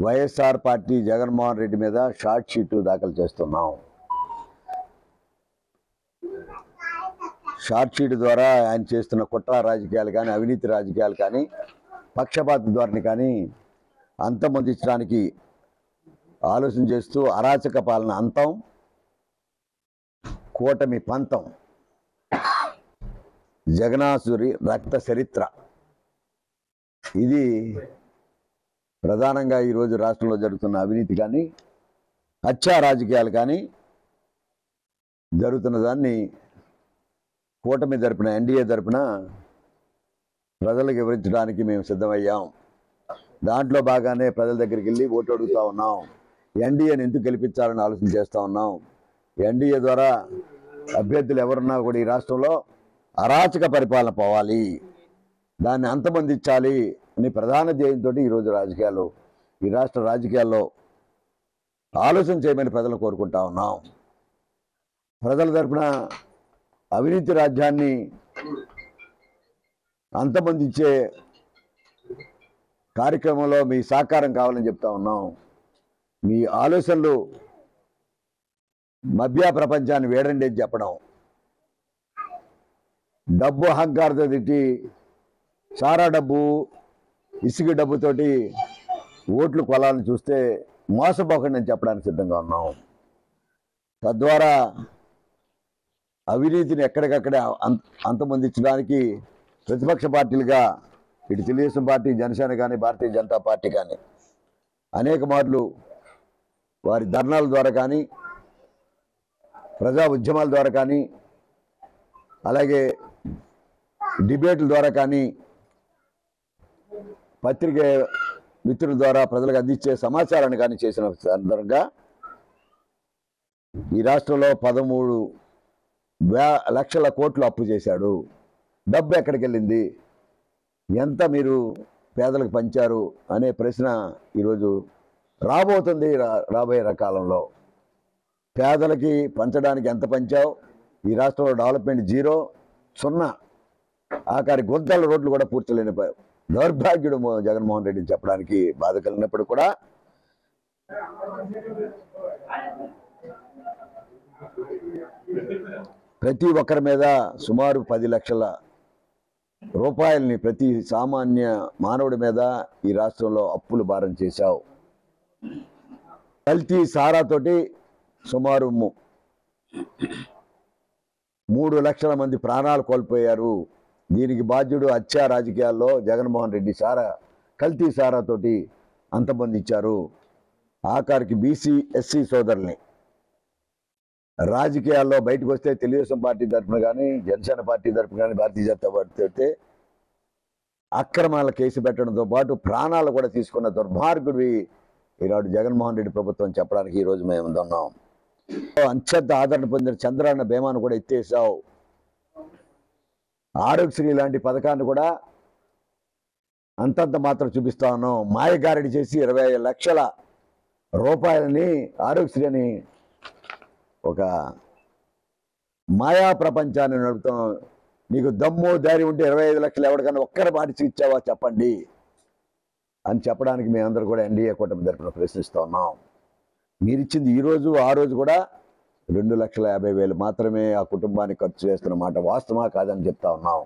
YSR party Jaganmohan Reddy మీద short sheet దాఖలు చేస్తున్నాం. షార్ట్ షీట్ ద్వారా ఆయన చేస్తున్న కుట్ర రాజకీయాలు కానీ, అవినీతి రాజకీయాలు కానీ, పక్షపాత ధోరణి కానీ అంతమొందించడానికి ఆలోచన చేస్తూ అరాచక పాలన అంతం, కూటమి పంతం, జగనాసురి రక్త చరిత్ర, ఇది ప్రధానంగా ఈరోజు రాష్ట్రంలో జరుగుతున్న అవినీతి కానీ, హత్యా రాజకీయాలు కానీ జరుగుతున్న దాన్ని కూటమి తరపున, ఎన్డీఏ తరపున ప్రజలకు వివరించడానికి మేము సిద్ధమయ్యాం. దాంట్లో బాగానే ప్రజల దగ్గరికి వెళ్ళి ఓటు అడుగుతూ ఉన్నాం. ఎన్డీఏని ఎందుకు గెలిపించాలని ఆలోచన చేస్తూ ఉన్నాం. ఎన్డీఏ ద్వారా అభ్యర్థులు ఎవరున్నా కూడా ఈ రాష్ట్రంలో అరాచక పరిపాలన పోవాలి, దాన్ని అంతమొందించాలి అని ప్రధాన ధ్యేయంతో ఈరోజు ఈ రాష్ట్ర రాజకీయాల్లో ఆలోచన చేయమని ప్రజలు కోరుకుంటా ఉన్నాం. ప్రజల తరపున అవినీతి రాజ్యాన్ని అంతమొందించే కార్యక్రమంలో మీ సహకారం కావాలని చెప్తా ఉన్నాం. మీ ఆలోచనలు మభ్య ప్రపంచాన్ని వేడండి అని చెప్పడం, డబ్బు అహంకారంతో తిట్టి సారా డబ్బు, ఇసుక డబ్బుతోటి ఓట్లు కొలాలని చూస్తే మోసపోకండి అని చెప్పడానికి సిద్ధంగా ఉన్నాం. తద్వారా అవినీతిని ఎక్కడికక్కడే అంతమొందించడానికి ప్రతిపక్ష పార్టీలుగా ఇటు తెలుగుదేశం పార్టీ, జనసేన కానీ, భారతీయ జనతా పార్టీ కానీ అనేక మార్లు వారి ధర్నాల ద్వారా కానీ, ప్రజా ఉద్యమాల ద్వారా కానీ, అలాగే డిబేట్ల ద్వారా కానీ, పత్రిక మిత్రుల ద్వారా ప్రజలకు అందించే సమాచారాన్ని కానీ చేసిన సందర్భంగా ఈ రాష్ట్రంలో 13 లక్షల కోట్లు అప్పు చేశాడు. డబ్బు ఎక్కడికి వెళ్ళింది, ఎంత మీరు పేదలకు పంచారు అనే ప్రశ్న ఈరోజు రాబోతుంది. రాబోయే కాలంలో పేదలకి పంచడానికి ఎంత పంచావు, ఈ రాష్ట్రంలో డెవలప్మెంట్ 0, 0, ఆఖరి గుంతల రోడ్లు కూడా పూర్చలేని దౌర్భాగ్యుడు జగన్మోహన్ రెడ్డిని చెప్పడానికి బాధ కలిగినప్పుడు కూడా ప్రతి ఒక్కరి మీద సుమారు 10 లక్షల రూపాయలని ప్రతి సామాన్య మానవుడి మీద ఈ రాష్ట్రంలో అప్పులు భారం చేశావు. కల్తీ సారాతోటి సుమారు 3 లక్షల మంది ప్రాణాలు కోల్పోయారు. దీనికి బాధ్యుడు హత్యా రాజకీయాల్లో జగన్మోహన్ రెడ్డి కల్తీ సారాతోటి అంతమొందించారు. ఆఖరికి బీసీ, ఎస్సీ సోదరుల్ని రాజకీయాల్లో బయటకు వస్తే తెలుగుదేశం పార్టీ తరఫున కానీ, జనసేన పార్టీ తరఫున కానీ, భారతీయ జనతా పార్టీ అయితే అక్రమాల కేసు పెట్టడంతో పాటు ప్రాణాలు కూడా తీసుకున్న దుర్మార్గుడివి ఈనాడు జగన్మోహన్ రెడ్డి ప్రభుత్వం చెప్పడానికి ఈరోజు మేము ఉన్నాం. అత్యంత ఆదరణ పొందిన చంద్రన్న బీమాను కూడా ఎత్తేసావు. ఆరోగ్యశ్రీ లాంటి పథకాన్ని కూడా అంతంత మాత్రం చూపిస్తా ఉన్నాం. మాయగారడి చేసి 25 లక్షల రూపాయలని ఆరోగ్యశ్రీ అని ఒక మాయా ప్రపంచాన్ని నడుపుతాం. నీకు దమ్ము ధైర్యం ఉంటే 25 లక్షలు ఎవరికైనా ఒక్కరి పాటించి ఇచ్చావా చెప్పండి అని చెప్పడానికి మేమందరూ కూడా ఎన్డీఏ కూటమి తరపున ప్రశ్నిస్తూ ఉన్నాం. మీరిచ్చింది ఈరోజు, ఆ రోజు కూడా 2,50,000 మాత్రమే ఆ కుటుంబానికి ఖర్చు చేస్తున్న మాట వాస్తవమా కాదని చెప్తా ఉన్నాం.